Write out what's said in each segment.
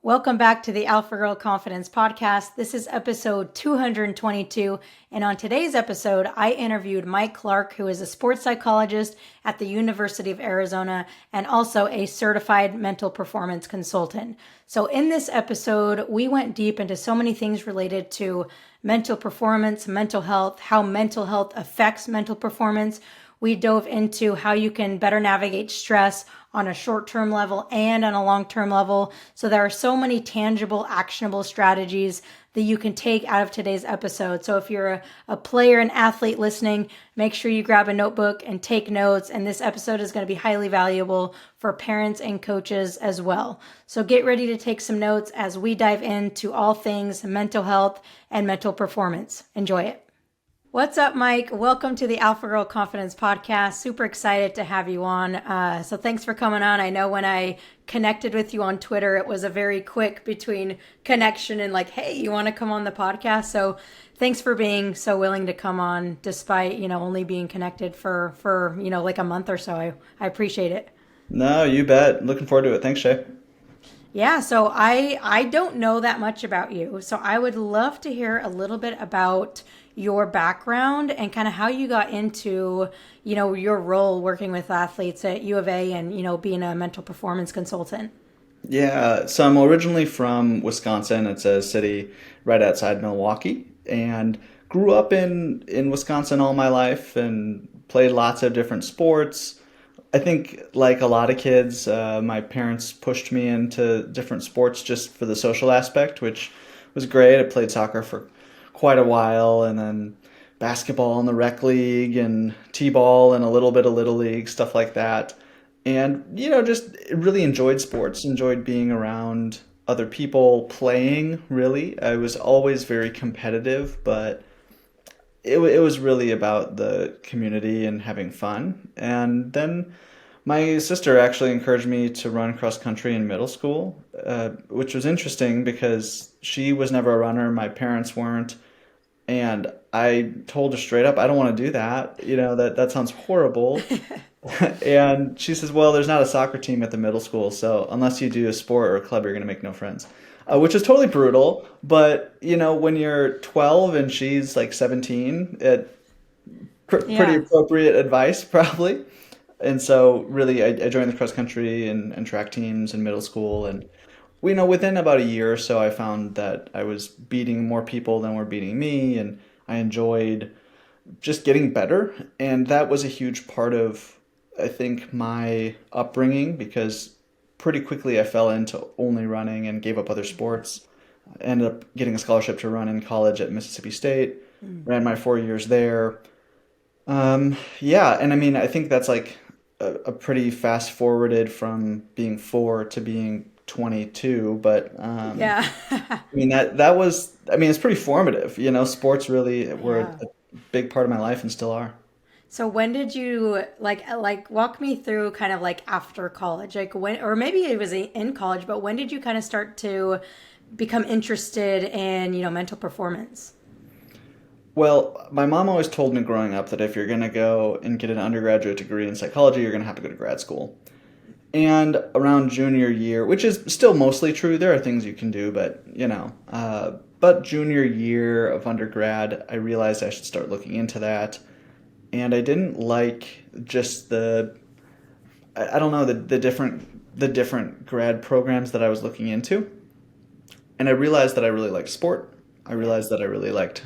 Welcome back to the Alpha Girl Confidence Podcast. This is episode 222. And on today's episode, I interviewed Mike Clark, who is a sports psychologist at the University of Arizona and also a certified mental performance consultant. So in this episode, we went deep into so many things related to mental performance, mental health, how mental health affects mental performance. We dove into how you can better navigate stress on a short-term level and on a long-term level. So there are so many tangible, actionable strategies that you can take out of today's episode. So if you're a player, an athlete listening, make sure you grab a notebook and take notes. And this episode is going to be highly valuable for parents and coaches as well. So get ready to take some notes as we dive into all things mental health and mental performance. Enjoy it. What's up, Mike? Welcome to the Alpha Girl Confidence Podcast. Super excited to have you on. So thanks for coming on. I know when I connected with you on Twitter, it was a very quick between connection and like, hey, you want to come on the podcast? So thanks for being so willing to come on despite, only being connected for like a month or so. I appreciate it. No, you bet. Looking forward to it. Thanks, Shay. Yeah, so I don't know that much about you. So I would love to hear a little bit about your background and kind of how you got into, your role working with athletes at U of A and, being a mental performance consultant. Yeah, so I'm originally from Wisconsin. It's a city right outside Milwaukee, and grew up in Wisconsin all my life and played lots of different sports. I think like a lot of kids, my parents pushed me into different sports just for the social aspect, which was great. I played soccer for quite a while, and then basketball in the rec league and t-ball and a little bit of little league, stuff like that. And, just really enjoyed sports, enjoyed being around other people playing, really. I was always very competitive, but it was really about the community and having fun. And then my sister actually encouraged me to run cross country in middle school, which was interesting because she was never a runner. My parents weren't. And I told her straight up, I don't want to do that. That sounds horrible. And she says, well, there's not a soccer team at the middle school, so unless you do a sport or a club, you're going to make no friends. Which is totally brutal. But, when you're 12 and she's like 17, pretty appropriate advice, probably. And so really, I joined the cross country and track teams in middle school. And within about a year or so, I found that I was beating more people than were beating me, and I enjoyed just getting better. And that was a huge part of, I think, my upbringing, because pretty quickly I fell into only running and gave up other sports. I ended up getting a scholarship to run in college at Mississippi State, ran my 4 years there. And I think that's like a pretty fast forwarded from being 4 to being 22, but Yeah. that was, it's pretty formative. Sports really were a big part of my life and still are. So when did you like walk me through kind of like after college, like when, or maybe it was in college, but when did you kind of start to become interested in, mental performance? Well, my mom always told me growing up that if you're going to go and get an undergraduate degree in psychology, you're going to have to go to grad school. And around junior year, which is still mostly true, there are things you can do, but junior year of undergrad, I realized I should start looking into that. And I didn't like just the different grad programs that I was looking into. And I realized that I really liked sport. I realized that I really liked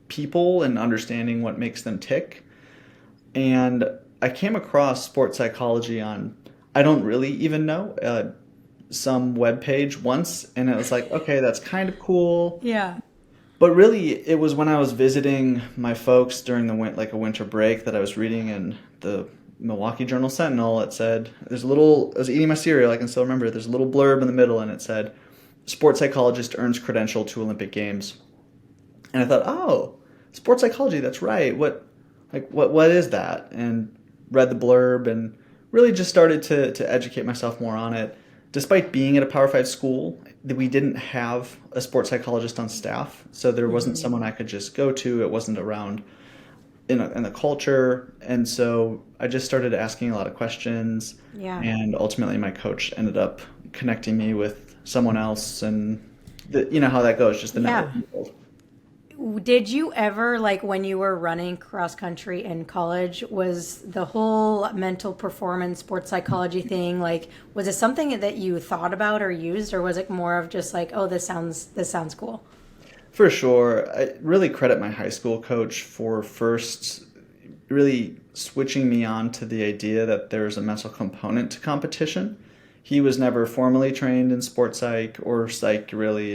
people and understanding what makes them tick. And I came across sports psychology on, I don't really even know, some webpage once, and it was like, okay, that's kind of cool. Yeah. But really, it was when I was visiting my folks during a winter break that I was reading in the Milwaukee Journal-Sentinel. It said, I was eating my cereal, I can still remember it. There's a little blurb in the middle, and it said, sports psychologist earns credential to Olympic Games. And I thought, oh, sports psychology, that's right. What is that? And read the blurb and really just started to educate myself more on it. Despite being at a Power 5 school, we didn't have a sports psychologist on staff, so there wasn't someone I could just go to. It wasn't around in the culture, and so I just started asking a lot of questions. Yeah. And ultimately, my coach ended up connecting me with someone else, and you know how that goes, just the Yeah. networking world. Did you ever, like when you were running cross country in college, was the whole mental performance sports psychology thing, like, was it something that you thought about or used, or was it more of just like, oh, this sounds cool? For sure. I really credit my high school coach for first really switching me on to the idea that there's a mental component to competition. He was never formally trained in sports psych or psych really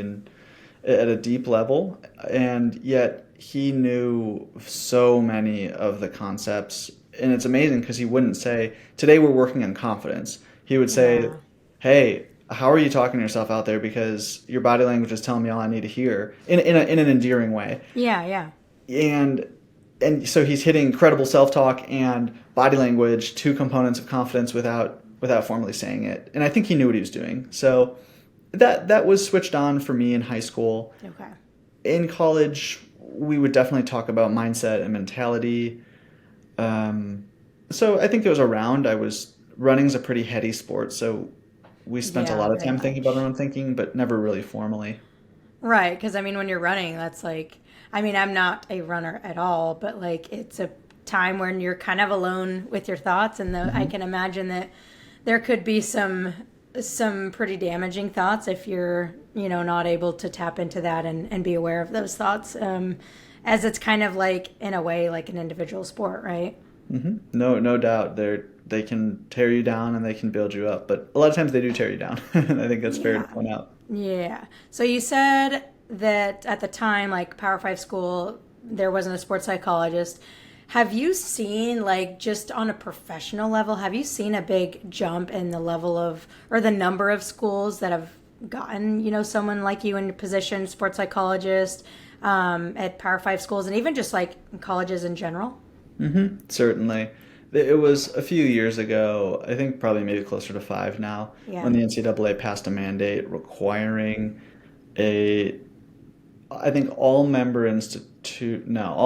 at a deep level, and yet he knew so many of the concepts. And it's amazing because he wouldn't say, "Today we're working on confidence." He would say, Yeah. "Hey, how are you talking to yourself out there? Because your body language is telling me all I need to hear," in an endearing way. Yeah, yeah. And so he's hitting credible self-talk and body language, two components of confidence without formally saying it. And I think he knew what he was doing. So that was switched on for me in high school. Okay. In college, we would definitely talk about mindset and mentality. Um, so I think it was around. I was running's a pretty heady sport, so we spent a Yeah, lot of very time thinking about our much. own thinking, but never really formally. Right, because I mean, when you're running, that's like, I mean, I'm not a runner at all, but like, it's a time when you're kind of alone with your thoughts, and I Hmm. can imagine that there could be some pretty damaging thoughts if you're, not able to tap into that and be aware of those thoughts. As it's kind of like, in a way, like an individual sport, right? No doubt. They can tear you down and they can build you up, but a lot of times they do tear you down. And I think that's fair to Yeah. point out. Yeah. So you said that at the time, like Power Five school, there wasn't a sports psychologist. Have you seen, like, just on a professional level, have you seen a big jump in the level of, or the number of schools that have gotten, someone like you in your position, sports psychologist, at Power Five schools, and even just like colleges in general? Certainly. It was a few years ago, I think probably maybe closer to 5 now, Yeah. when the NCAA passed a mandate requiring a, I think all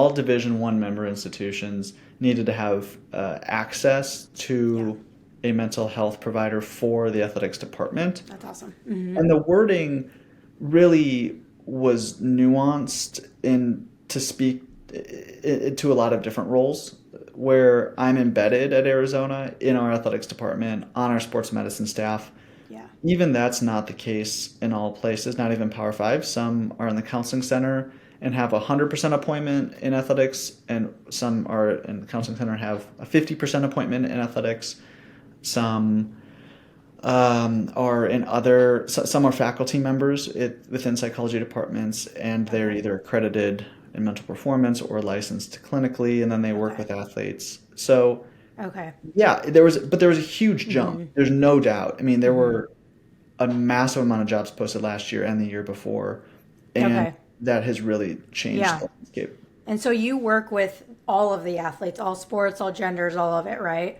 Division One member institutions needed to have access Yeah. to a mental health provider for the athletics department. That's awesome. Hmm. And the wording really was nuanced in to speak to a lot of different roles. Where I'm embedded at Arizona in our athletics department, on our sports medicine staff, Yeah. even that's not the case in all places, not even Power Five. Some are in the counseling center and have a 100% appointment in athletics, and some are in the counseling center and have a 50% appointment in athletics. Some are in some are faculty members within psychology departments, and they're Okay. either accredited in mental performance or licensed clinically, and then they work Okay. with athletes. So Okay. yeah, but there was a huge jump. There's no doubt. I mean, there were a massive amount of jobs posted last year and the year before, and Okay. that has really changed Yeah. the landscape. And so you work with all of the athletes, all sports, all genders, all of it, right?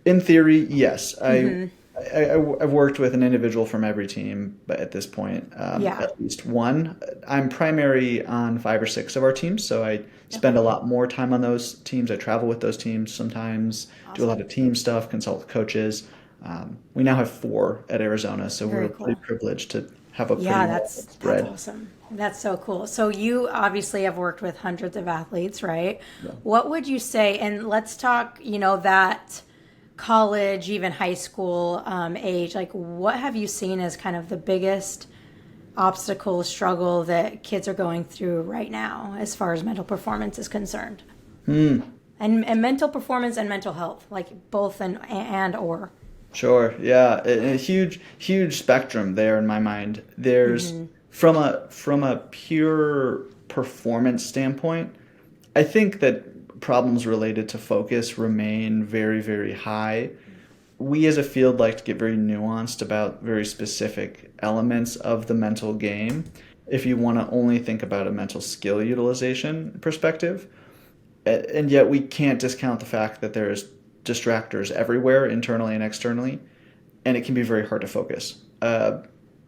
In theory, yes. I've worked with an individual from every team, but at this point, Yeah. at least one. I'm primary on 5 or 6 of our teams, so I spend a Okay. lot more time on those teams. I travel with those teams sometimes, do a lot Awesome. of team stuff, consult with coaches. We now have 4 at Arizona, so we're Very pretty cool. privileged to have a pretty Yeah, wide that's spread. awesome. That's so cool. So you obviously have worked with hundreds of athletes, right? Yeah. What would you say? And let's talk, that college, even high school age. Like, what have you seen as kind of the biggest obstacle, struggle that kids are going through right now as far as mental performance is concerned? And mental performance and mental health, like both and or. Sure. Yeah. A huge spectrum there in my mind. There's from a pure performance standpoint, I think that problems related to focus remain very high. We as a field like to get very nuanced about very specific elements of the mental game if you want to only think about a mental skill utilization perspective. And yet we can't discount the fact that there's distractors everywhere, internally and externally, and it can be very hard to focus.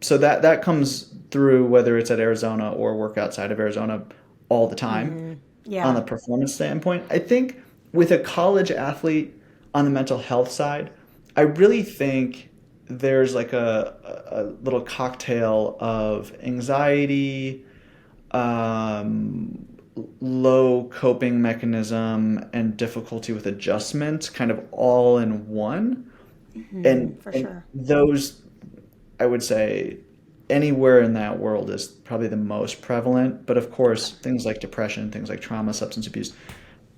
So that comes through whether it's at Arizona or work outside of Arizona all the time on Yeah. the performance standpoint. I think with a college athlete on the mental health side, I really think there's like a little cocktail of anxiety, um, low coping mechanism, and difficulty with adjustment, kind of all in one. For And sure. those, I would say, anywhere in that world is probably the most prevalent. But of course, things like depression, things like trauma, substance abuse,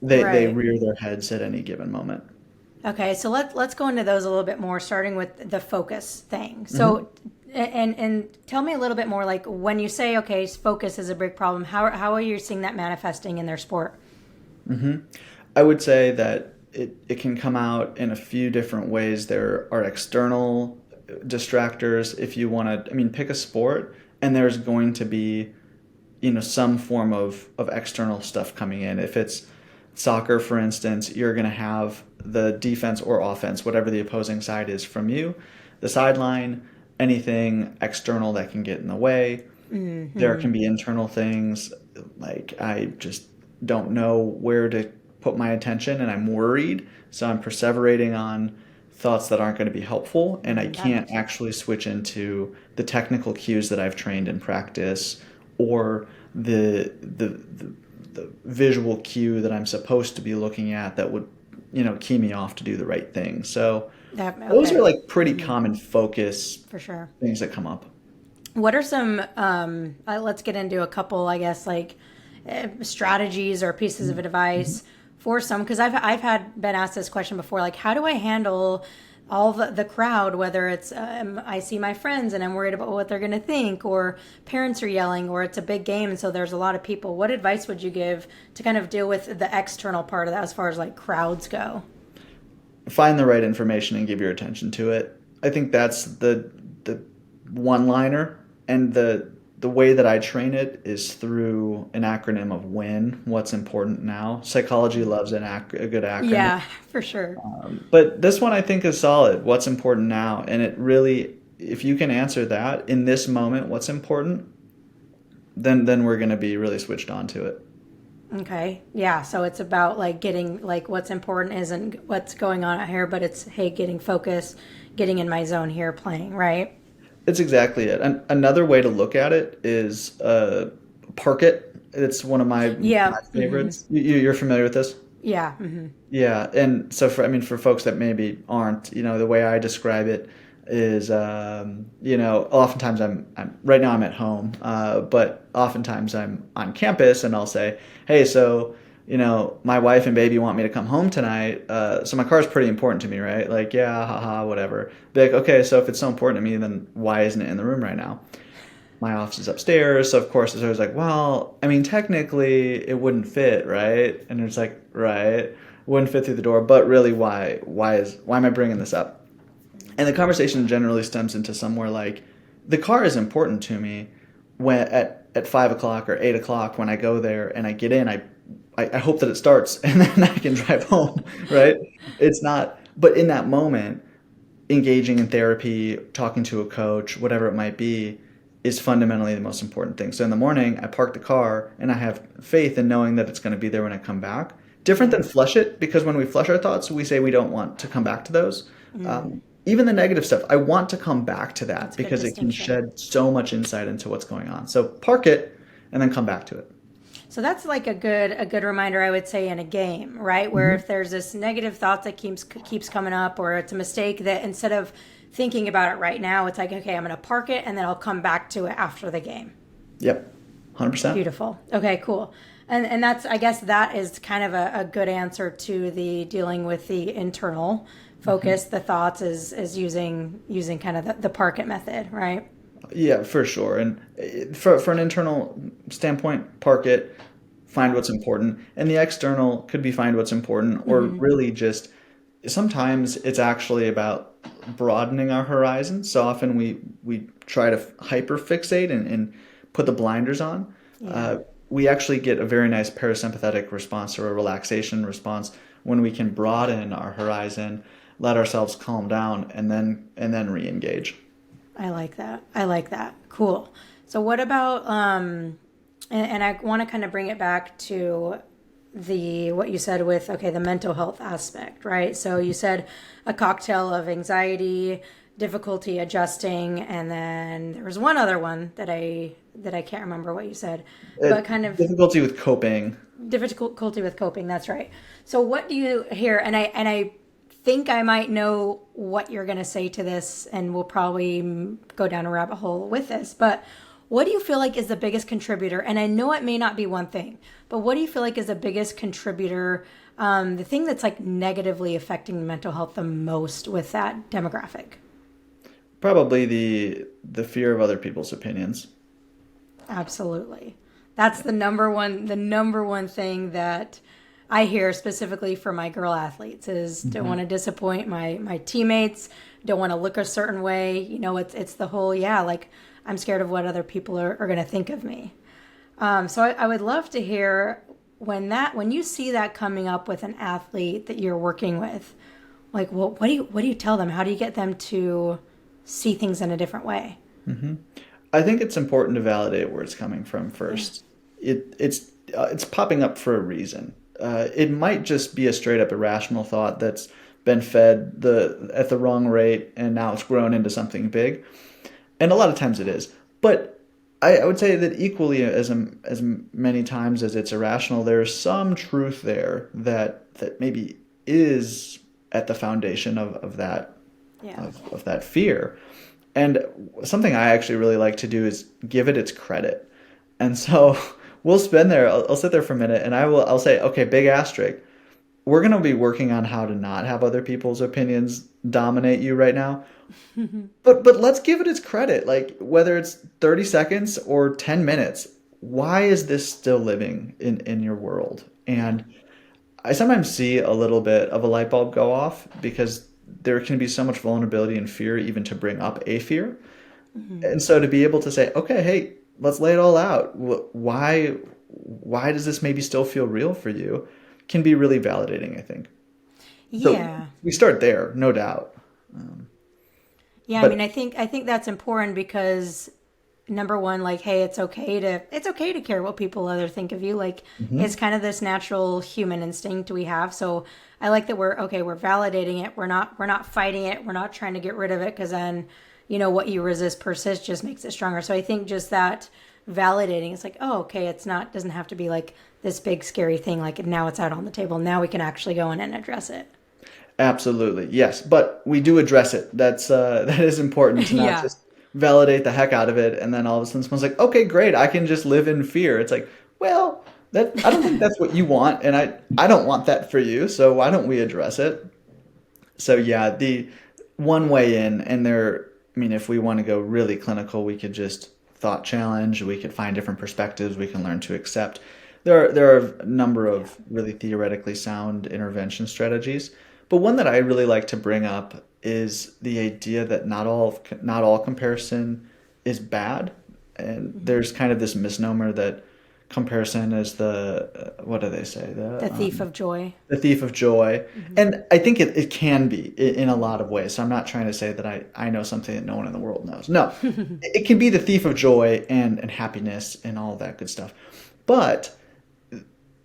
they Right. rear their heads at any given moment. Okay, so let's go into those a little bit more, starting with the focus thing. Mhm. So, and tell me a little bit more, like when you say, okay, focus is a big problem. How are you seeing that manifesting in their sport? I would say that it can come out in a few different ways. There are external distractors. If you want to, I mean, pick a sport, and there's going to be, some form of external stuff coming in. If it's soccer, for instance, you're going to have the defense or offense, whatever the opposing side is from you, the sideline, anything external that can get in the way. There can be internal things like I just don't know where to put my attention and I'm worried. So I'm perseverating on thoughts that aren't going to be helpful. And I That can't makes sense. actually switch into the technical cues that I've trained in practice or the visual cue that I'm supposed to be looking at that would, key me off to do the right thing. So That those are okay, like pretty common focus for sure. things that come up. What are some? Let's get into a couple, I guess, like strategies or pieces of advice for some, because I've had been asked this question before, like how do I handle all the crowd, whether it's I see my friends and I'm worried about what they're going to think, or parents are yelling, or it's a big game and so there's a lot of people. What advice would you give to kind of deal with the external part of that as far as like crowds go? Find the right information and give your attention to it. I think that's the one liner, and the way that I train it is through an acronym of WIN. What's important now? Psychology loves a good acronym, Yeah, for sure. but this one I think is solid. What's important now, and it really, if you can answer that in this moment, what's important, then we're going to be really switched on to it. Okay. Yeah. So it's about like getting like what's important isn't what's going on out here, but it's hey, getting focused, getting in my zone here, playing, right? It's exactly it. Another way to look at it is park it. It's one of my Yeah. favorites. You're familiar with this? Yeah. Yeah, and so for folks that maybe aren't, the way I describe it is, oftentimes I'm right now I'm at home, but oftentimes I'm on campus and I'll say, hey, so my wife and baby want me to come home tonight, so my car is pretty important to me, right? Like, yeah, haha, whatever. Be like, okay, so if it's so important to me, then why isn't it in the room right now? My office is upstairs, so of course it's always like, well, I mean, technically it wouldn't fit, right? And it's like, right, wouldn't fit through the door, but really, why am I bringing this up? And the conversation generally stems into somewhere like, the car is important to me when at 5 o'clock or 8 o'clock when I go there and I get in, I hope that it starts and then I can drive home, right? It's not, but in that moment, engaging in therapy, talking to a coach, whatever it might be, is fundamentally the most important thing. So in the morning, I park the car and I have faith in knowing that it's going to be there when I come back. Different Yeah. than flush it, because when we flush our thoughts, we say we don't want to come back to those. Even the negative stuff, I want to come back to that That's a good because it can distinction. shed so much insight into what's going on. So park it and then come back to it. So that's like a good reminder, I would say, in a game, right? Where if there's this negative thought that keeps coming up, or it's a mistake, that instead of thinking about it right now, it's like, okay, I'm going to park it and then I'll come back to it after the game. Yep, 100%. Beautiful. Okay, cool. And that's, I guess that is kind of a good answer to the dealing with the internal focus. The thoughts is using kind of the park it method, right? Yeah, for sure. And for an internal standpoint, park it, find what's important. And the external could be find what's important, or really just sometimes it's actually about broadening our horizons. So often we try to hyper fixate and put the blinders on. Yeah, Uh, we actually get a very nice parasympathetic response or a relaxation response when we can broaden our horizon, let ourselves calm down, and then re-engage. I like that. I like that. Cool. So what about and I want to kind of bring it back to the what you said with okay the mental health aspect, right? So you said a cocktail of anxiety, difficulty adjusting, and then there was one other one that I can't remember what you said, but kind of Difficulty with coping. difficulty with coping. That's right. So what do you hear? And I think I might know what you're going to say to this, and we'll probably go down a rabbit hole with this. But what do you feel like is the biggest contributor? And I know it may not be one thing, but what do you feel like is the biggest contributor? The thing that's like negatively affecting mental health the most with that demographic? Probably the fear of other people's opinions. Absolutely. That's the number one thing that I hear specifically for my girl athletes is don't want to disappoint my teammates, don't want to look a certain way. It's the whole, yeah, like I'm scared of what other people are going to think of me. So I would love to hear when you see that coming up with an athlete that you're working with, like, well, what do you tell them? How do you get them to see things in a different way? I think it's important to validate where it's coming from first. It's popping up for a reason. It might just be a straight up irrational thought that's been fed at the wrong rate, and now it's grown into something big. And a lot of times it is. But I would say that equally as many times as it's irrational, there's some truth there that maybe is at the foundation of that of that fear. And something I actually really like to do is give it its credit. And so we'll spend there. I'll sit there for a minute, and I'll say, okay, big asterisk. We're going to be working on how to not have other people's opinions dominate you right now. But let's give it its credit. Like whether it's 30 seconds or 10 minutes, why is this still living in your world? And I sometimes see a little bit of a light bulb go off because there can be so much vulnerability and fear even to bring up a fear. And so to be able to say, okay, hey, let's lay it all out. Why does this maybe still feel real for you? Can be really validating, I think. Yeah. So we start there, no doubt. Yeah, I mean, I think that's important because number one, like, hey, it's okay to care what people other think of you. Like, it's kind of this natural human instinct we have. So I like that we're validating it. We're not fighting it. We're not trying to get rid of it because then, what you resist persists, just makes it stronger. So I think just that validating, it's like, oh, okay, doesn't have to be like this big scary thing. Like now it's out on the table. Now we can actually go in and address it. Absolutely, yes. But we do address it. That is important to not just validate the heck out of it, and then all of a sudden someone's like, okay, great, I can just live in fear. It's like, well, I don't think that's what you want, and I don't want that for you, so why don't we address it? So yeah, the one way in, and if we want to go really clinical, we could just thought challenge, we could find different perspectives, we can learn to accept. There are a number of really theoretically sound intervention strategies. But one that I really like to bring up is the idea that not all comparison is bad, and there's kind of this misnomer that comparison is what do they say? The thief of joy. The thief of joy, and I think it can be in a lot of ways. So I'm not trying to say that I know something that no one in the world knows. No, it can be the thief of joy and happiness and all that good stuff. But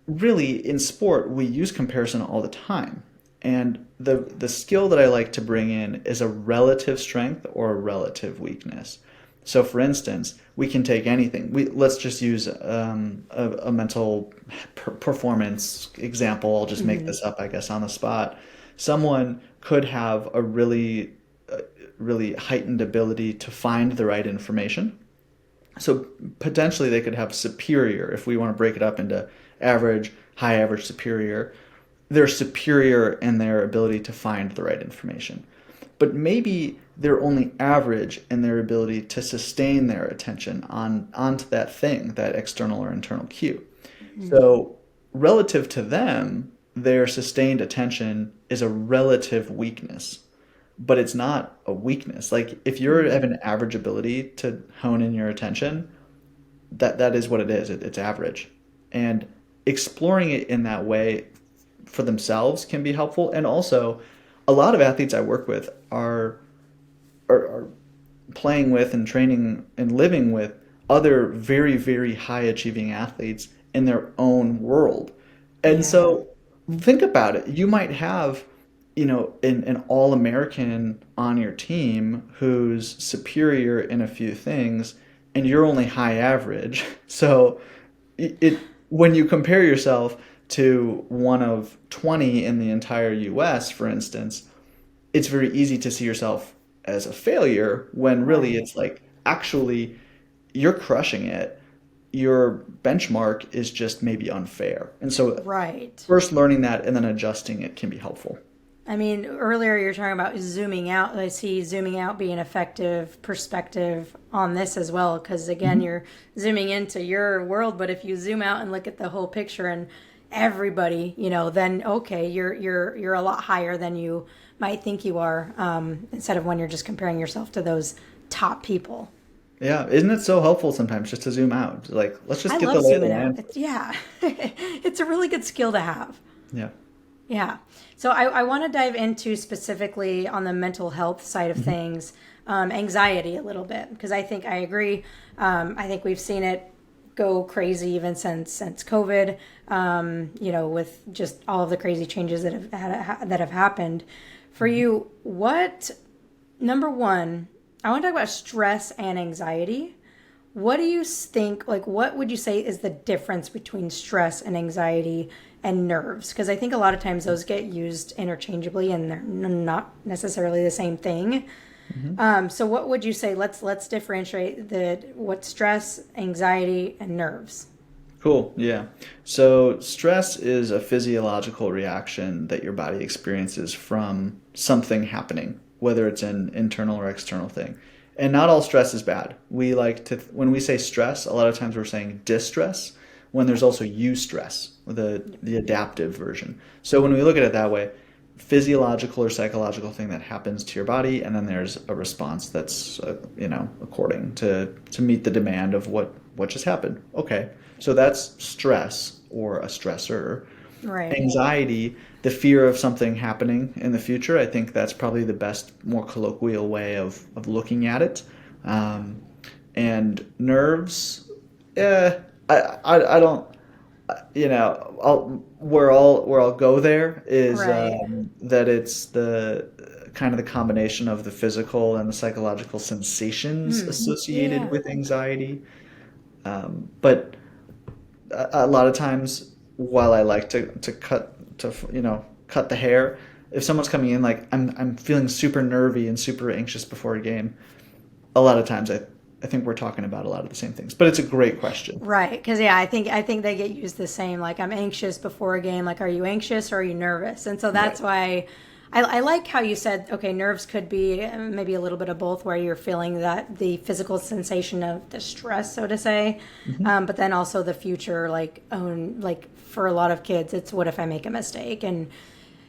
really, in sport, we use comparison all the time. And the skill that I like to bring in is a relative strength or a relative weakness. So, for instance, we can take anything. Let's just use a mental performance example. I'll just make this up, I guess, on the spot. Someone could have a really heightened ability to find the right information. So potentially they could have superior, if we want to break it up into average, high average, superior. They're superior in their ability to find the right information. But maybe they're only average in their ability to sustain their attention onto that thing, that external or internal cue. So relative to them, their sustained attention is a relative weakness, but it's not a weakness. Like if you have an average ability to hone in your attention, that is what it is. It's average. And exploring it in that way for themselves can be helpful. And also, a lot of athletes I work with are playing with and training and living with other very, very high achieving athletes in their own world. And so think about it. You might have an All-American on your team who's superior in a few things, and you're only high average. So it when you compare yourself to one of 20 in the entire US, for instance, it's very easy to see yourself as a failure when really Right. it's like actually you're crushing it. Your benchmark is just maybe unfair. And so Right. first learning that and then adjusting it can be helpful. I mean, earlier you're talking about zooming out. I see zooming out being an effective perspective on this as well, because again, Mhm. you're zooming into your world. But if you zoom out and look at the whole picture and everybody, then okay, you're a lot higher than you might think you are. Instead of when you're just comparing yourself to those top people. Yeah, isn't it so helpful sometimes just to zoom out? Like, let's just I get the love lay of the zooming out. land. Yeah, it's a really good skill to have. Yeah. Yeah. So I want to dive into specifically on the mental health side of Mhm. things, anxiety a little bit, because I think I agree. I think we've seen it go crazy even since COVID. With just all of the crazy changes that have happened. For Mhm. you, what number one? I want to talk about stress and anxiety. What do you think, like, what would you say is the difference between stress and anxiety and nerves? Because I think a lot of times those get used interchangeably and they're not necessarily the same thing. Mhm. So what would you say? Let's differentiate what stress, anxiety, and nerves. Cool. Yeah. So stress is a physiological reaction that your body experiences from something happening, whether it's an internal or external thing. And not all stress is bad. We like to, when we say stress, a lot of times we're saying distress, when there's also eustress, the adaptive version. So when we look at it that way, physiological or psychological thing that happens to your body, and then there's a response that's according to meet the demand of what just happened. Okay, so that's stress or a stressor. Right. Anxiety, the fear of something happening in the future. I think that's probably the best, more colloquial way of looking at it. Um, and nerves, yeah, I don't where I'll go there is Right. that it's the kind of the combination of the physical and the psychological sensations Hmm. associated Yeah. with anxiety. But a lot of times, while I like to cut the hair, if someone's coming in like I'm feeling super nervy and super anxious before a game, a lot of times I think we're talking about a lot of the same things. But it's a great question. Right. Because yeah, I think they get used the same. Like I'm anxious before a game. Like, are you anxious or are you nervous? And so Right. that's why I like how you said, okay, nerves could be maybe a little bit of both, where you're feeling that the physical sensation of the stress, so to say, Hmm. but then also the future, like for a lot of kids, it's what if I make a mistake, and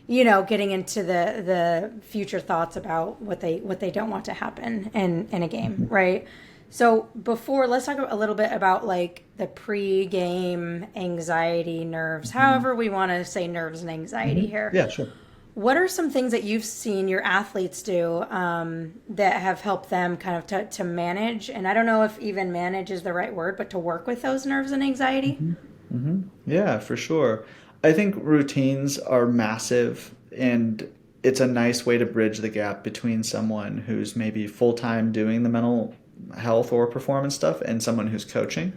getting into the future thoughts about what they don't want to happen in a game, right? So before, let's talk a little bit about like the pre-game anxiety, nerves, Hmm. however we want to say nerves and Hmm. anxiety here. Yeah, sure. What are some things that you've seen your athletes do that have helped them kind of to manage? And I don't know if even manage is the right word, but to work with those nerves and anxiety. Hmm. Hmm. Yeah, for sure. I think routines are massive, and it's a nice way to bridge the gap between someone who's maybe full time doing the mental health or performance stuff and someone who's coaching.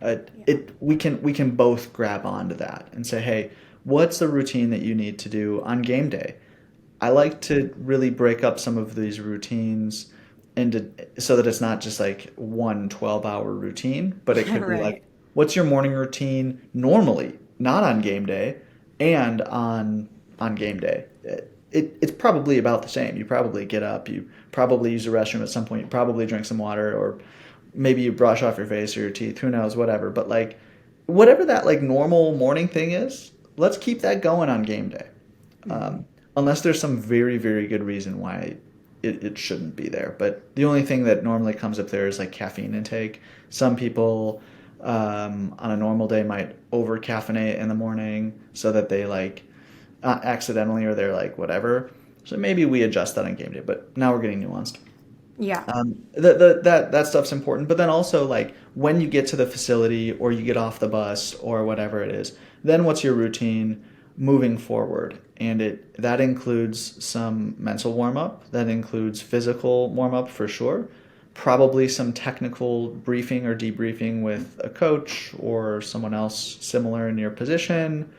Yeah. It we can both grab onto that and say, hey, what's the routine that you need to do on game day? I like to really break up some of these routines into so that it's not just like one 12-hour routine, but it could be like, Right. what's your morning routine normally, not on game day, and on game day? It's probably about the same. You probably get up, you probably use the restroom at some point, you probably drink some water, or maybe you brush off your face or your teeth, who knows, whatever. But like, whatever that like normal morning thing is, let's keep that going on game day. Hmm. Um, unless there's some very, very good reason why it shouldn't be there. But the only thing that normally comes up there is like caffeine intake. Some people on a normal day might over caffeinate in the morning so that they like accidentally or they're like whatever. So maybe we adjust that on game day. But now we're getting nuanced. Yeah. That stuff's important, but then also like when you get to the facility or you get off the bus or whatever it is, then what's your routine? moving forward. And that includes some mental warm up, that includes physical warm up for sure, probably some technical briefing or debriefing with a coach or someone else similar in your position.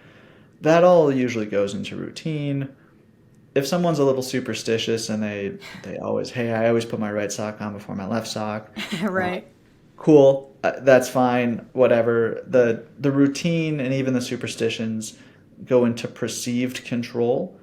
That all usually goes into routine. If someone's a little superstitious and they always, hey, I always put my right sock on before my left sock. Right. Cool, that's fine, whatever. The routine and even the superstitions go into perceived control.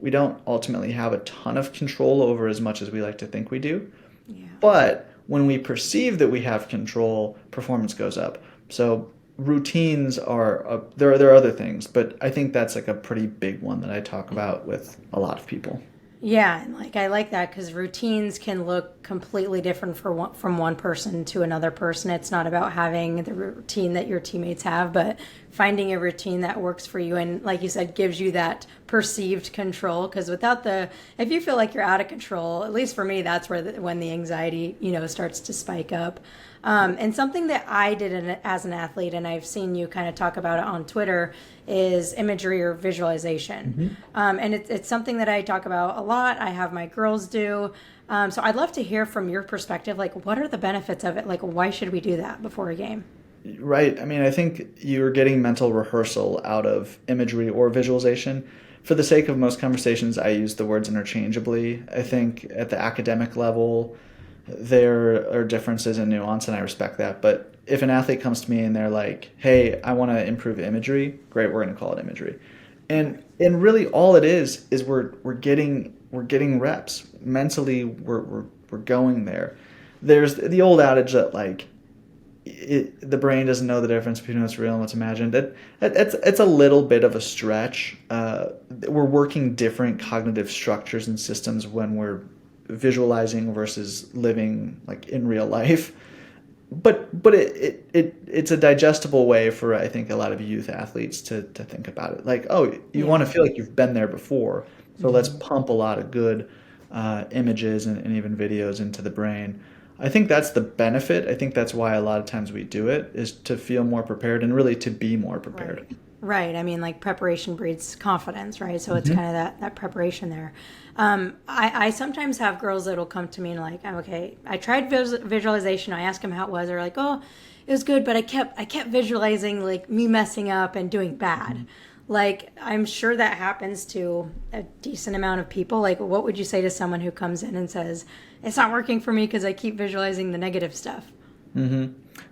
We don't ultimately have a ton of control over as much as we like to think we do. Yeah. But when we perceive that we have control, performance goes up. So routines are there are other things, but I think that's like a pretty big one that I talk about with a lot of people. Yeah, and I like that because routines can look completely different from one person to another person. It's not about having the routine that your teammates have, but finding a routine that works for you and, like you said, gives you that perceived control. Because if you feel like you're out of control, at least for me, that's when the anxiety starts to spike up. And something that I did as an athlete, and I've seen you kind of talk about it on Twitter, is imagery or visualization. And it's something that I talk about a lot. I have my girls do. So I'd love to hear from your perspective, like, what are the benefits of it? Like, why should we do that before a game? Right. I mean, I think you're getting mental rehearsal out of imagery or visualization. For the sake of most conversations, I use the words interchangeably. I think at the academic level, there are differences in nuance, and I respect that. But if an athlete comes to me and they're like, "Hey, I want to improve imagery," great, we're going to call it imagery. And really, all it is we're getting reps mentally. We're going there. There's the old adage that like the brain doesn't know the difference between what's real and what's imagined. It's a little bit of a stretch. We're working different cognitive structures and systems when we're visualizing versus living like in real life. But it's a digestible way for, I think, a lot of youth athletes to think about it. Like, oh, you want to feel like you've been there before, so let's pump a lot of good images and even videos into the brain. I think that's the benefit. I think that's why a lot of times we do it, is to feel more prepared and really to be more prepared. Right. I mean, like, preparation breeds confidence, right? So it's kind of that preparation there. I sometimes have girls that'll come to me and like, okay, I tried visualization. I ask them how it was. They're like, oh, it was good, but I kept visualizing like me messing up and doing bad. Like, I'm sure that happens to a decent amount of people. Like, what would you say to someone who comes in and says, it's not working for me because I keep visualizing the negative stuff?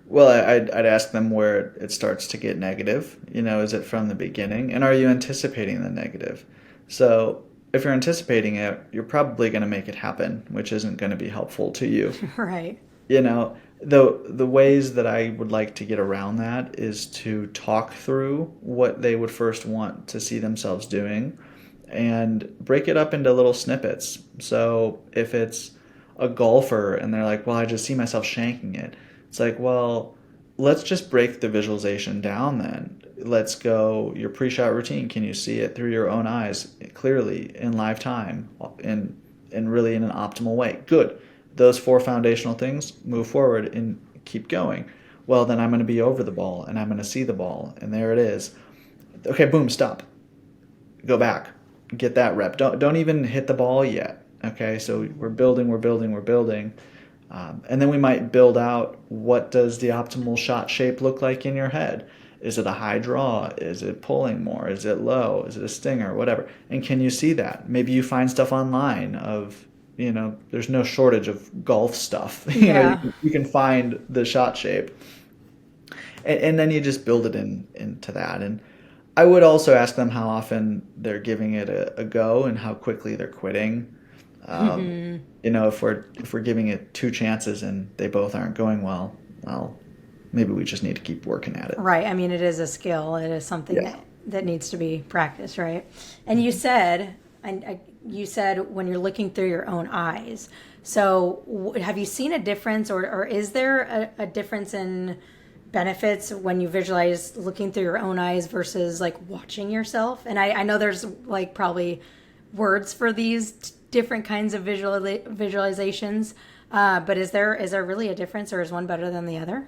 Well, I'd ask them where it starts to get negative. Is it from the beginning? And are you anticipating the negative? So if you're anticipating it, you're probably going to make it happen, which isn't going to be helpful to you. Right. The ways that I would like to get around that is to talk through what they would first want to see themselves doing and break it up into little snippets. So if it's a golfer and they're like, well, I just see myself shanking it. It's like, well, let's just break the visualization down then. Let's go your pre-shot routine. Can you see it through your own eyes clearly in live time and really in an optimal way? Good. Those 4 foundational things, move forward and keep going. Well, then I'm going to be over the ball and I'm going to see the ball and there it is. Okay, boom, stop. Go back. Get that rep. Don't even hit the ball yet. Okay, so we're building. And then we might build out, what does the optimal shot shape look like in your head? Is it a high draw? Is it pulling more? Is it low? Is it a stinger? Whatever. And can you see that? Maybe you find stuff online of, there's no shortage of golf stuff. You can find the shot shape. And then you just build it into that. And I would also ask them how often they're giving it a go and how quickly they're quitting. If we're giving it 2 chances and they both aren't going well, maybe we just need to keep working at it. Right. I mean, it is a skill. It is something that needs to be practiced, right? And you said, when you're looking through your own eyes. So have you seen a difference, or is there a difference in benefits when you visualize looking through your own eyes versus like watching yourself? And I know there's like probably words for these different kinds of visualizations, but is there really a difference, or is one better than the other?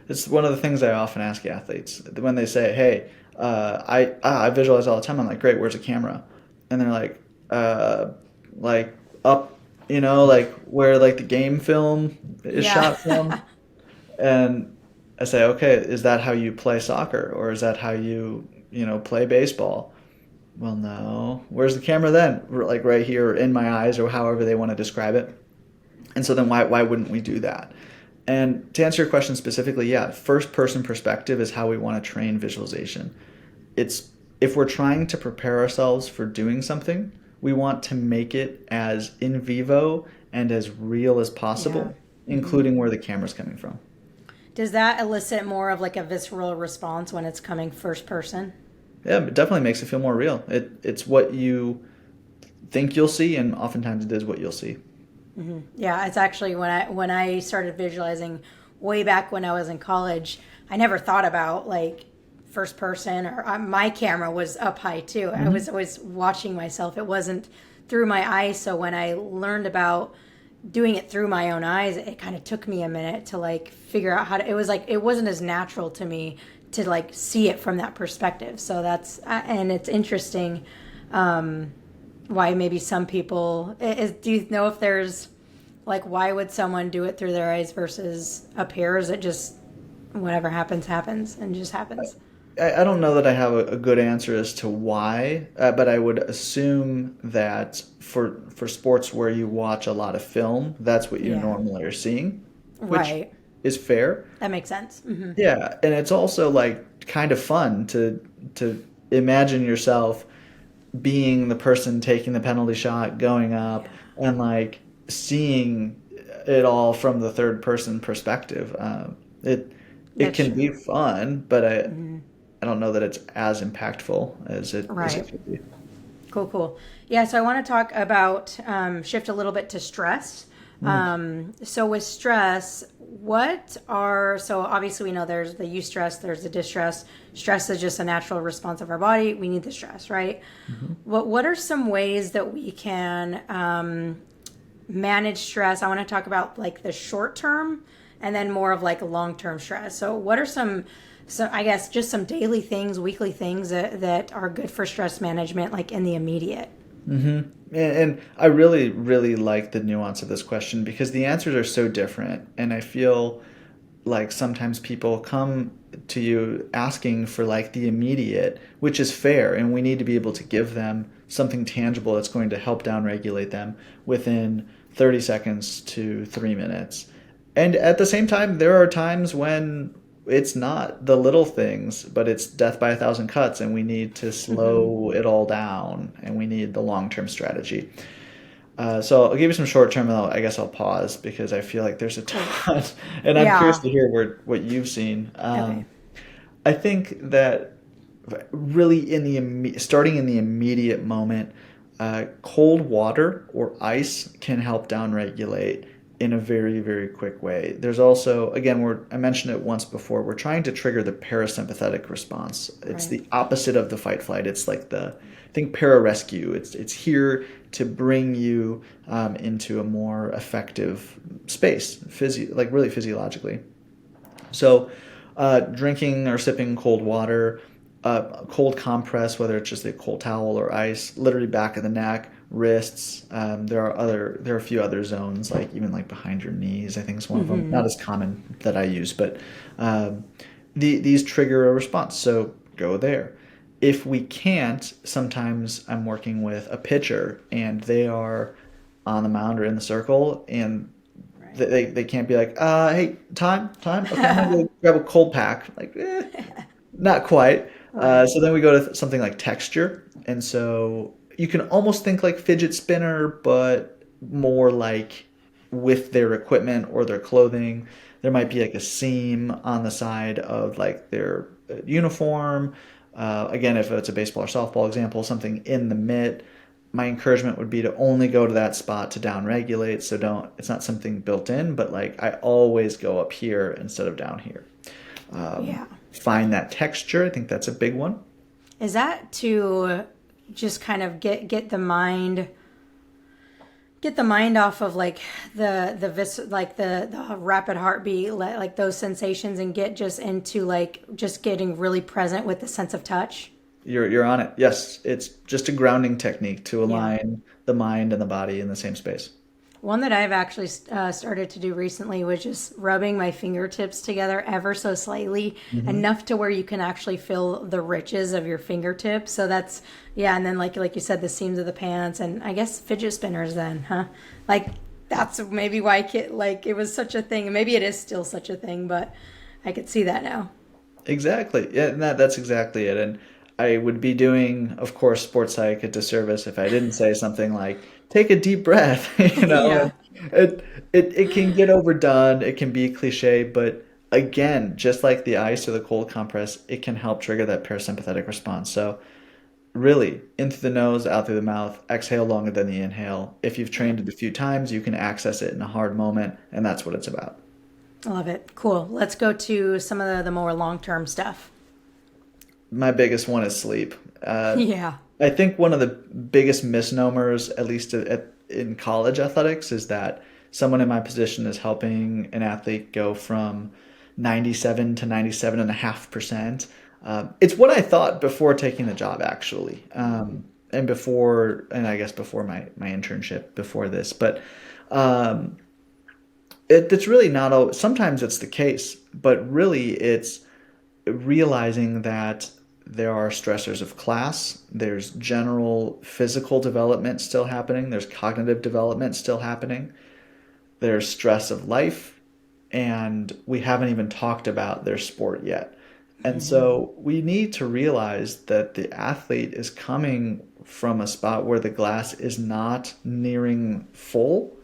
It's one of the things I often ask athletes when they say, hey, I visualize all the time. I'm like, great, where's the camera? And they're like up, like where like the game film is Yeah. shot from. And I say, okay, is that how you play soccer, or is that how you play baseball? Well, no. Where's the camera then? Like right here in my eyes, or however they want to describe it. And so then why wouldn't we do that? And to answer your question specifically, yeah, first person perspective is how we want to train visualization. It's if we're trying to prepare ourselves for doing something, we want to make it as in vivo and as real as Yeah. possible, including where the camera's coming from. Does that elicit more of like a visceral response when it's coming first person? Yeah, it definitely makes it feel more real. It's what you think you'll see, and oftentimes it is what you'll see. Yeah, it's actually when I started visualizing way back when I was in college, I never thought about like first person or my camera was up high too. I was always watching myself. It wasn't through my eyes. So when I learned about doing it through my own eyes, it kind of took me a minute to like figure out how to. It was like it wasn't as natural to me to like see it from that perspective. So that's and it's interesting why maybe some people do you know if there's like why would someone do it through their eyes versus up here? Or is it just whatever happens and just happens? I don't know that I have a good answer as to why, but I would assume that for sports where you watch a lot of film, that's what you Yeah. normally are seeing, which Right. is fair. That makes sense. Yeah, and it's also like kind of fun to imagine yourself being the person taking the penalty shot, going up, and like seeing it all from the third person perspective. It That's can be true. fun, but I don't know that it's as impactful as it Right. could be. Cool. Yeah, so I want to talk about shift a little bit to stress. So with stress, so obviously we know there's the eustress, there's the distress. Stress is just a natural response of our body. We need the stress, right? What are some ways that we can manage stress? I want to talk about like the short term and then more of like long term stress. So what are so I guess just some daily things, weekly things that are good for stress management, like in the immediate. And I really, really like the nuance of this question because the answers are so different. And I feel like sometimes people come to you asking for like the immediate, which is fair. And we need to be able to give them something tangible that's going to help downregulate them within 30 seconds to 3 minutes. And at the same time, there are times when it's not the little things, but it's death by a thousand cuts, and we need to slow it all down, and we need the long term strategy. So I'll give you some short term, and I guess I'll pause because I feel like there's a ton, and I'm curious Yeah. to hear what you've seen. Okay. I think that really starting in the immediate moment, cold water or ice can help downregulate in a very, very quick way. There's also, again, I mentioned it once before, we're trying to trigger the parasympathetic response. It's Right. the opposite of the fight flight. It's like think pararescue. It's here to bring you into a more effective space, like really physiologically. So, drinking or sipping cold water, cold compress, whether it's just a cold towel or ice, literally back of the neck, wrists. There are a few other zones, like even like behind your knees. I think is one of them. Not as common that I use, but these trigger a response. So go there. If we can't, sometimes I'm working with a pitcher and they are on the mound or in the circle, and Right. they can't be like, hey, time. Okay, I'm gonna go grab a cold pack. Like, not quite. Right. So then we go to something like texture, and so you can almost think like fidget spinner, but more like with their equipment or their clothing. There might be like a seam on the side of like their uniform. Again, if it's a baseball or softball example, something in the mitt. My encouragement would be to only go to that spot to downregulate. So it's not something built in, but like I always go up here instead of down here. Yeah. Find that texture. I think that's a big one. Is that to just kind of get the mind get the mind off of like the rapid heartbeat, like those sensations, and get just into like just getting really present with the sense of touch. You're on it. Yes, it's just a grounding technique to Yeah. align the mind and the body in the same space. One that I've actually started to do recently was just rubbing my fingertips together ever so slightly, Hmm. enough to where you can actually feel the riches of your fingertips. So that's, yeah, and then like you said, the seams of the pants, and I guess fidget spinners. Then, huh? Like that's maybe why like it was such a thing. Maybe it is still such a thing, but I could see that now. Exactly. Yeah, and that's exactly it. And I would be doing, of course, sports psych a disservice if I didn't say something like, take a deep breath, you know, Yeah. and it can get overdone, it can be cliche, but again, just like the ice or the cold compress, it can help trigger that parasympathetic response. So really, in through the nose, out through the mouth, exhale longer than the inhale. If you've Yeah. trained it a few times, you can access it in a hard moment, and that's what it's about. I love it. Cool. Let's go to some of the more long term stuff. My biggest one is sleep. Yeah. I think one of the biggest misnomers, at least in college athletics, is that someone in my position is helping an athlete go from 97 to 97.5%. It's what I thought before taking the job, actually, and I guess before my internship before this, but um, it's really not. Sometimes it's the case, but really it's realizing that there are stressors of class, there's general physical development still happening, there's cognitive development still happening, there's stress of life, and we haven't even talked about their sport yet. And so we need to realize that the athlete is coming from a spot where the glass is not nearing full,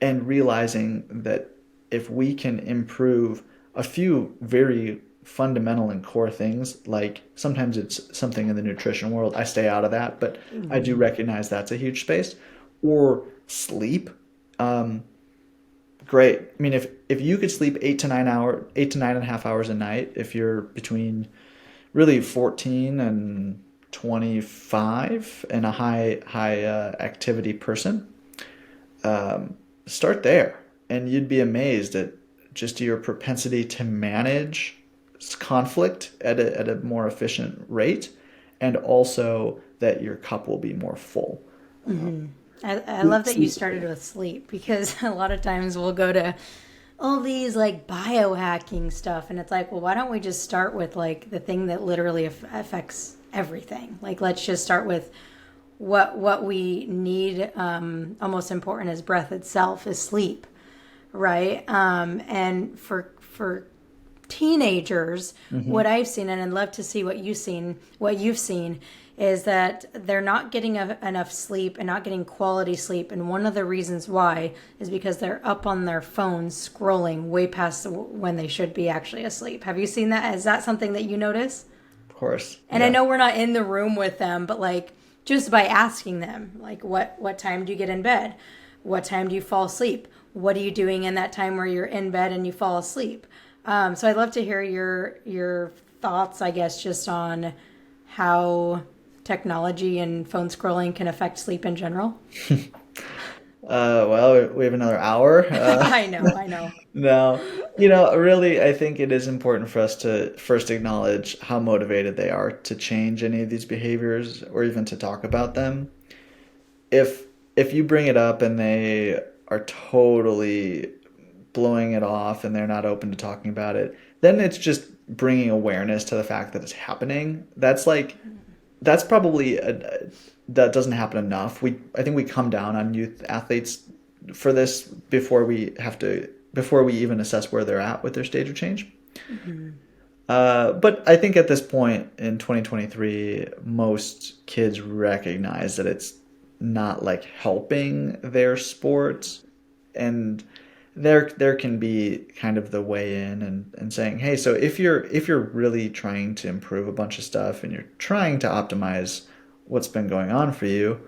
and realizing that if we can improve a few very fundamental and core things, like sometimes it's something in the nutrition world, I stay out of that, but I do recognize that's a huge space, or sleep. um, Great. I mean, if you could sleep 8 to 9 and a half hours a night, if you're between really 14 and 25 and a high activity person, start there, and you'd be amazed at just your propensity to manage conflict at a more efficient rate, and also that your cup will be more full. I love that you Sleep. started with sleep because a lot of times we'll go to all these like biohacking stuff, and it's like, well, why don't we just start with like the thing that literally affects everything? Like, let's just start with what we need. Almost important as breath itself is sleep, right? And for teenagers, what I've seen, and I'd love to see what you've seen, is that they're not getting enough sleep and not getting quality sleep. And one of the reasons why is because they're up on their phones scrolling way past when they should be actually asleep. Have you seen that? Is that something that you notice? Of course. And I Yeah. know we're not in the room with them, but like just by asking them, like what time do you get in bed? What time do you fall asleep? What are you doing in that time where you're in bed and you fall asleep? So I'd love to hear your thoughts, I guess, just on how technology and phone scrolling can affect sleep in general. Well, we have another hour. I know. No, really, I think it is important for us to first acknowledge how motivated they are to change any of these behaviors or even to talk about them. If you bring it up and they are totally blowing it off and they're not open to talking about it, then it's just bringing awareness to the fact that it's happening. That's probably that doesn't happen enough. I think we come down on youth athletes for this before we even assess where they're at with their stage of change. But I think at this point in 2023, most kids recognize that it's not like helping their sports, and there can be kind of the way in and saying, hey, so if you're really trying to improve a bunch of stuff and you're trying to optimize what's been going on for you,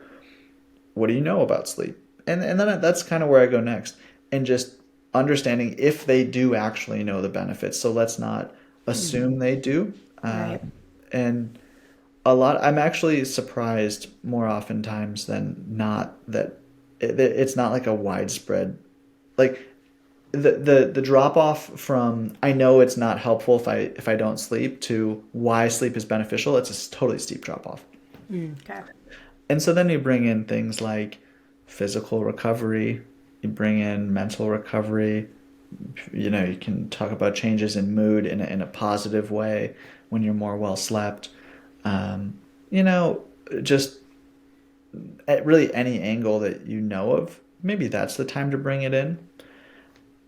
what do you know about sleep? And then that's kind of where I go next, and just understanding if they do actually know the benefits. So let's not assume they do. Right. And I'm actually surprised more oftentimes than not that it's not like a widespread, like the drop off from I know it's not helpful if I don't sleep to why sleep is beneficial. It's a totally steep drop off. Okay. And so then you bring in things like physical recovery, you bring in mental recovery. You can talk about changes in mood in a positive way when you're more well slept. Um, you know, just at really any angle that you know of, maybe that's the time to bring it in.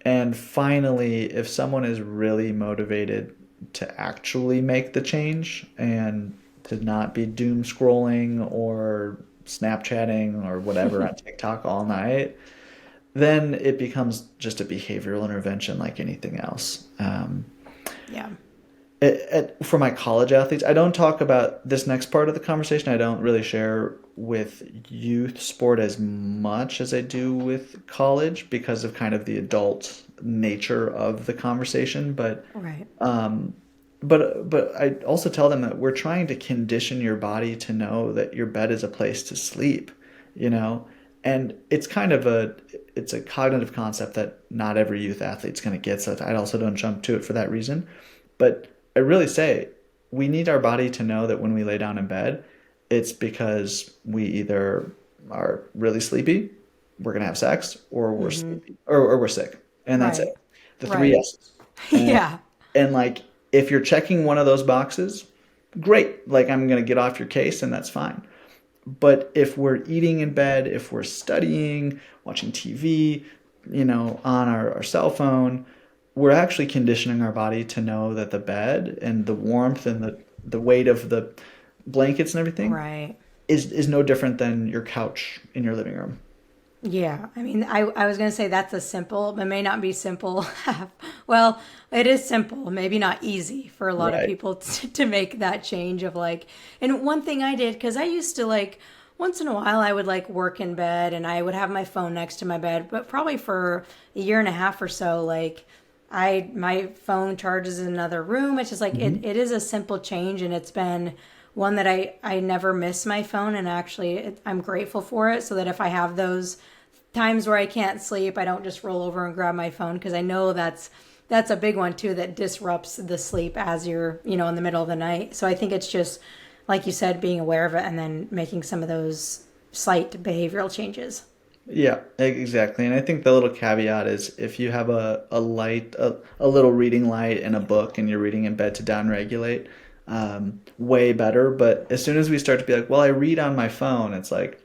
And finally, if someone is really motivated to actually make the change and to not be doom scrolling or Snapchatting or whatever on TikTok all night, then it becomes just a behavioral intervention like anything else. Yeah. For my college athletes, I don't talk about this next part of the conversation. I don't really share with youth sport as much as I do with college because of kind of the adult nature of the conversation. Right. But I also tell them that we're trying to condition your body to know that your bed is a place to sleep, you know, and it's a cognitive concept that not every youth athlete's going to get. So I also don't jump to it for that reason. But I really say we need our body to know that when we lay down in bed, it's because we either are really sleepy, we're gonna have sex, or we're sleepy, or we're sick, and that's Right. it. The three Right. S's. And Yeah. and like if you're checking one of those boxes, great. Like I'm gonna get off your case, and that's fine. But if we're eating in bed, if we're studying, watching TV, on our cell phone, we're actually conditioning our body to know that the bed and the warmth and the weight of the blankets and everything Right. is no different than your couch in your living room. Yeah, I mean, I was going to say that's a simple, but may not be simple. Well, it is simple, maybe not easy for a lot of Right. people to make that change of like, and one thing I did, because I used to like, once in a while I would like work in bed and I would have my phone next to my bed, but probably for a year and a half or so, like my phone charges in another room. It's just like, it is a simple change and it's been one that I never miss my phone and actually I'm grateful for it so that if I have those times where I can't sleep, I don't just roll over and grab my phone because I know that's a big one too that disrupts the sleep as you're, in the middle of the night. So I think it's just like you said, being aware of it and then making some of those slight behavioral changes. Yeah, exactly. And I think the little caveat is if you have a light, a little reading light and a book and you're reading in bed to downregulate, way better. But as soon as we start to be like, well, I read on my phone, it's like,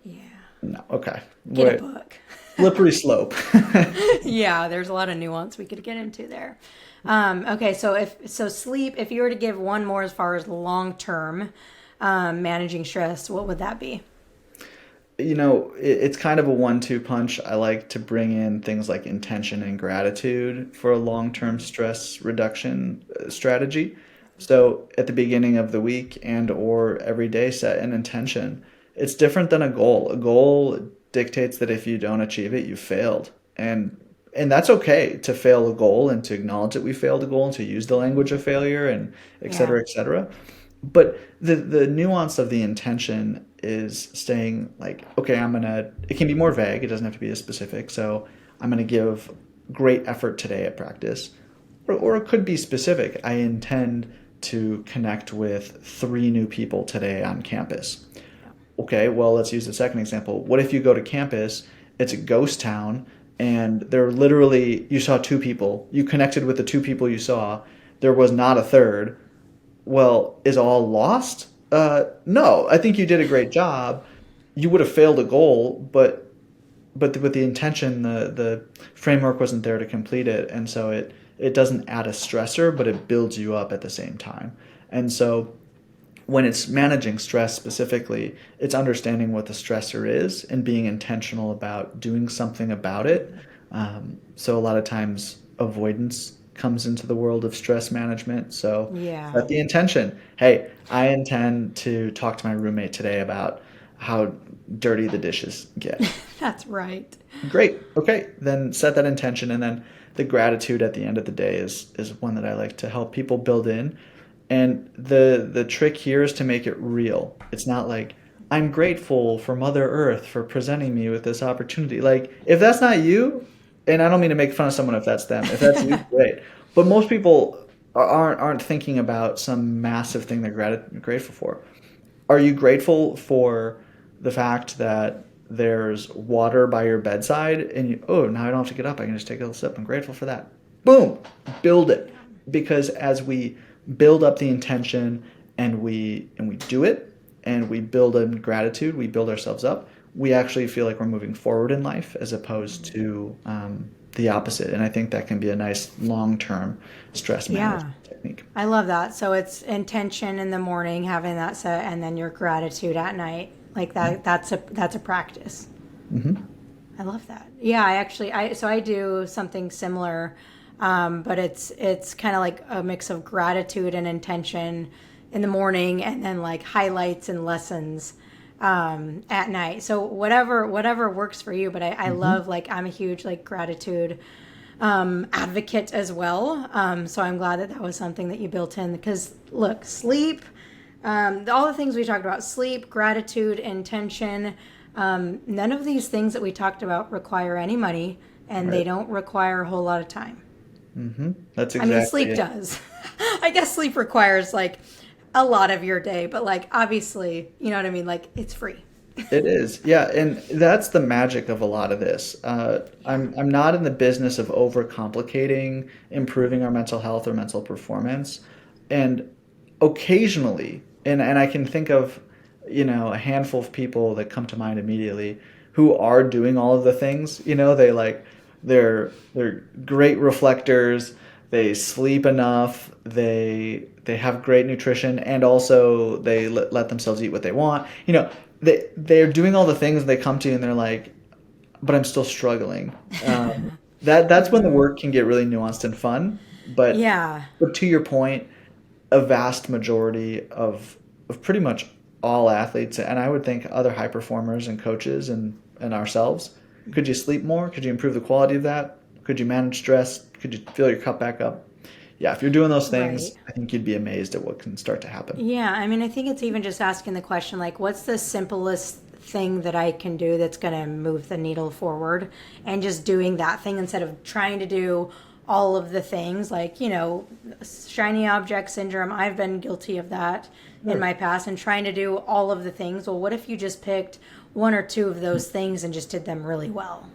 Yeah. no, okay. Get a We're book. slippery slope. Yeah, there's a lot of nuance we could get into there. Okay, so sleep, if you were to give one more as far as long term managing stress, what would that be? It's kind of a one-two punch. I like to bring in things like intention and gratitude for a long-term stress reduction strategy. So at the beginning of the week and or every day, set an intention. It's different than a goal. A goal dictates that if you don't achieve it, you failed. And that's okay to fail a goal and to acknowledge that we failed a goal and to use the language of failure and et Yeah. cetera, et cetera. But the nuance of the intention is staying like, okay, it can be more vague. It doesn't have to be as specific. So I'm gonna give great effort today at practice. Or it could be specific. I intend to connect with 3 new people today on campus. Okay, well, let's use the second example. What if you go to campus, it's a ghost town, and you saw 2 people, you connected with the 2 people you saw, there was not a third. Well, is all lost? No, I think you did a great job. You would have failed a goal, but with the intention, the framework wasn't there to complete it, and so it doesn't add a stressor, but it builds you up at the same time. And so when it's managing stress specifically, it's understanding what the stressor is and being intentional about doing something about it. So a lot of times avoidance comes into the world of stress management. So Yeah. set the intention. Hey, I intend to talk to my roommate today about how dirty the dishes get. That's right. Great. Okay. Then set that intention. And then the gratitude at the end of the day is one that I like to help people build in. And the trick here is to make it real. It's not like I'm grateful for Mother Earth for presenting me with this opportunity. Like, if that's not you, and I don't mean to make fun of someone if that's them. If that's you, great. But most people aren't thinking about some massive thing they're grateful for. Are you grateful for the fact that there's water by your bedside and oh, now I don't have to get up. I can just take a little sip. I'm grateful for that. Boom, build it. Because as we build up the intention and we do it and we build in gratitude, we build ourselves up, we actually feel like we're moving forward in life as opposed to the opposite. And I think that can be a nice long-term stress Yeah. management technique. I love that. So it's intention in the morning, having that set, and then your gratitude at night. Like that. That's a practice. I love that. Yeah, I do something similar, but it's kind of like a mix of gratitude and intention in the morning, and then like highlights and lessons at night. So whatever works for you. But I love, like, I'm a huge like gratitude advocate as well. So I'm glad that was something that you built in, because look, sleep, all the things we talked about, sleep, gratitude, intention, none of these things that we talked about require any money, and they don't require a whole lot of time. That's I mean, exactly sleep it. does. I guess sleep requires like a lot of your day, but like obviously, you know what I mean? Like, it's free. It is, yeah, and that's the magic of a lot of this. I'm not in the business of overcomplicating improving our mental health or mental performance, and occasionally, and I can think of, a handful of people that come to mind immediately who are doing all of the things. They're great reflectors. They sleep enough. They have great nutrition, and also they let themselves eat what they want. They're doing all the things. They come to you and they're like, but I'm still struggling. That's when the work can get really nuanced and fun. But Yeah. but to your point, a vast majority of pretty much all athletes, and I would think other high performers and coaches and ourselves, could you sleep more? Could you improve the quality of that? Could you manage stress? Could you fill your cup back up? Yeah, if you're doing those Right. things, I think you'd be amazed at what can start to happen. Yeah, I mean, I think it's even just asking the question, like, what's the simplest thing that I can do that's going to move the needle forward? And just doing that thing instead of trying to do all of the things, like, shiny object syndrome. I've been guilty of that in my past, and trying to do all of the things. Well, what if you just picked one or two of those things and just did them really well?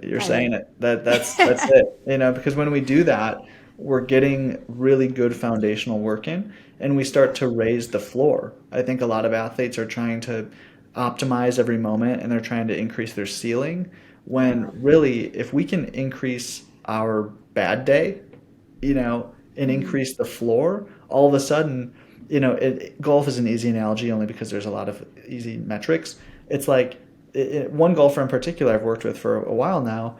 You're I saying mean, it. That's it. Because when we do that, we're getting really good foundational work in, and we start to raise the floor. I think a lot of athletes are trying to optimize every moment, and they're trying to increase their ceiling, when really, if we can increase our bad day, and increase the floor, all of a sudden, golf is an easy analogy only because there's a lot of easy metrics. It's like, one golfer in particular I've worked with for a while now.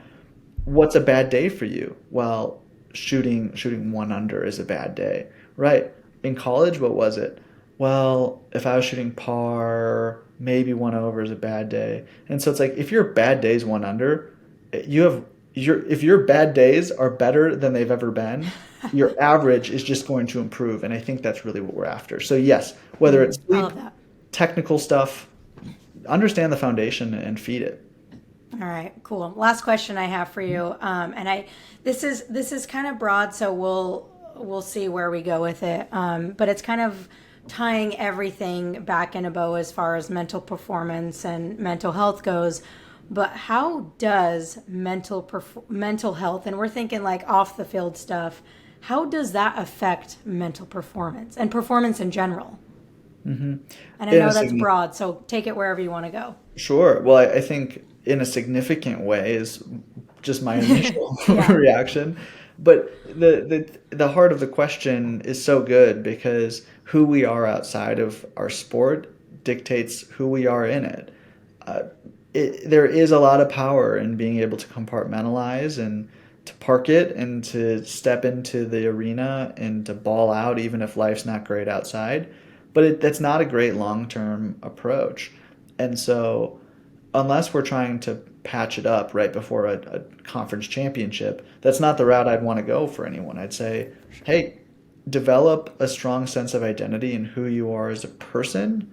What's a bad day for you? Well, shooting one under is a bad day, right? In college, what was it? Well, if I was shooting par, maybe one over is a bad day. And so it's like, if your bad day's one under, you have if your bad days are better than they've ever been, your average is just going to improve. And I think that's really what we're after. So yes, whether it's I sleep, love that. technical stuff, understand the foundation and feed it. All right, cool. Last question I have for you, and this is kind of broad, so we'll see where we go with it. But it's kind of tying everything back in a bow as far as mental performance and mental health goes. But how does mental health, and we're thinking like off the field stuff, how does that affect mental performance and performance in general? And I In a know that's signi- broad, so take it wherever you want to go. Sure. Well, I think in a significant way is just my initial Yeah. reaction. But the heart of the question is so good, because who we are outside of our sport dictates who we are in it. Uh, there is a lot of power in being able to compartmentalize and to park it and to step into the arena and to ball out even if life's not great outside. But that's not a great long-term approach. And so unless we're trying to patch it up right before a conference championship, that's not the route I'd want to go for anyone. I'd say, hey, develop a strong sense of identity in who you are as a person.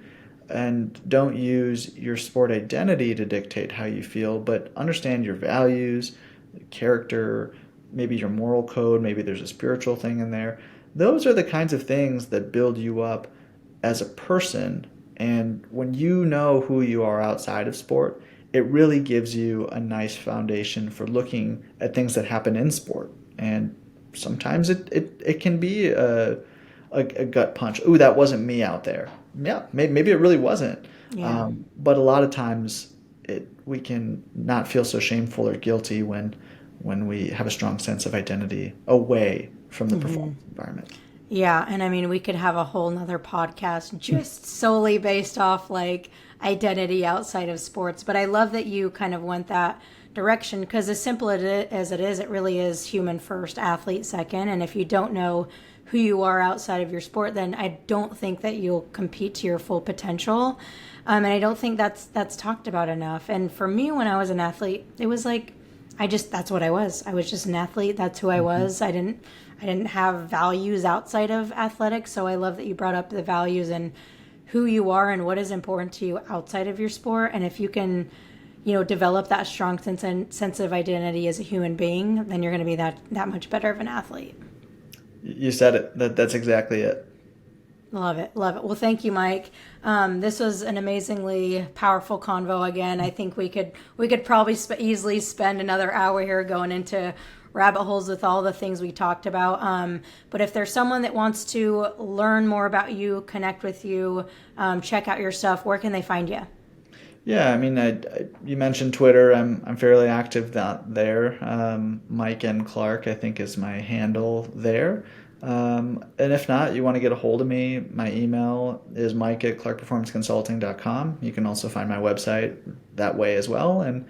and don't use your sport identity to dictate how you feel, but understand your values, character, maybe your moral code, maybe there's a spiritual thing in there. Those are the kinds of things that build you up as a person. And when you know who you are outside of sport, it really gives you a nice foundation for looking at things that happen in sport. And sometimes it can be a gut punch. Ooh, that wasn't me out there. Yeah, maybe it really wasn't. Yeah. But a lot of times we can not feel so shameful or guilty when we have a strong sense of identity away from the performance environment. Yeah, and I mean, we could have a whole nother podcast just solely based off like identity outside of sports. But I love that you kind of went that direction, because as simple as it is, it really is human first, athlete second. And if you don't know who you are outside of your sport, then I don't think that you'll compete to your full potential. And I don't think that's talked about enough. And for me, when I was an athlete, it was like, that's what I was. I was just an athlete. That's who I was. I didn't have values outside of athletics. So I love that you brought up the values and who you are and what is important to you outside of your sport. And if you can, develop that strong sense of identity as a human being, then you're going to be that much better of an athlete. You said it. That's exactly it. Love it. Love it. Well, thank you, Mike. This was an amazingly powerful convo again. I think we could probably easily spend another hour here going into rabbit holes with all the things we talked about. But if there's someone that wants to learn more about you, connect with you, check out your stuff, where can they find you? Yeah, I mean, you mentioned Twitter. I'm fairly active there. Mike N. Clark, I think, is my handle there. And if not, you want to get a hold of me, my email is mike@clarkperformanceconsulting.com. You can also find my website that way as well. And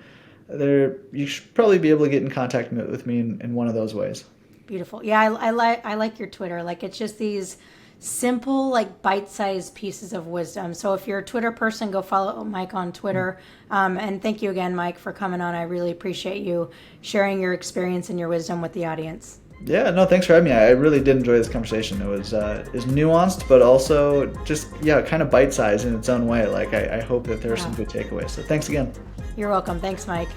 you should probably be able to get in contact with me in one of those ways. Beautiful. Yeah, I like your Twitter. Like, it's just these simple, like, bite-sized pieces of wisdom. So if you're a Twitter person, go follow Mike on Twitter. And thank you again, Mike, for coming on. I really appreciate you sharing your experience and your wisdom with the audience. Yeah, no, thanks for having me. I really did enjoy this conversation. It was nuanced, but also just, kind of bite-sized in its own way. Like, I hope that there are some good takeaways. So thanks again. You're welcome. Thanks, Mike.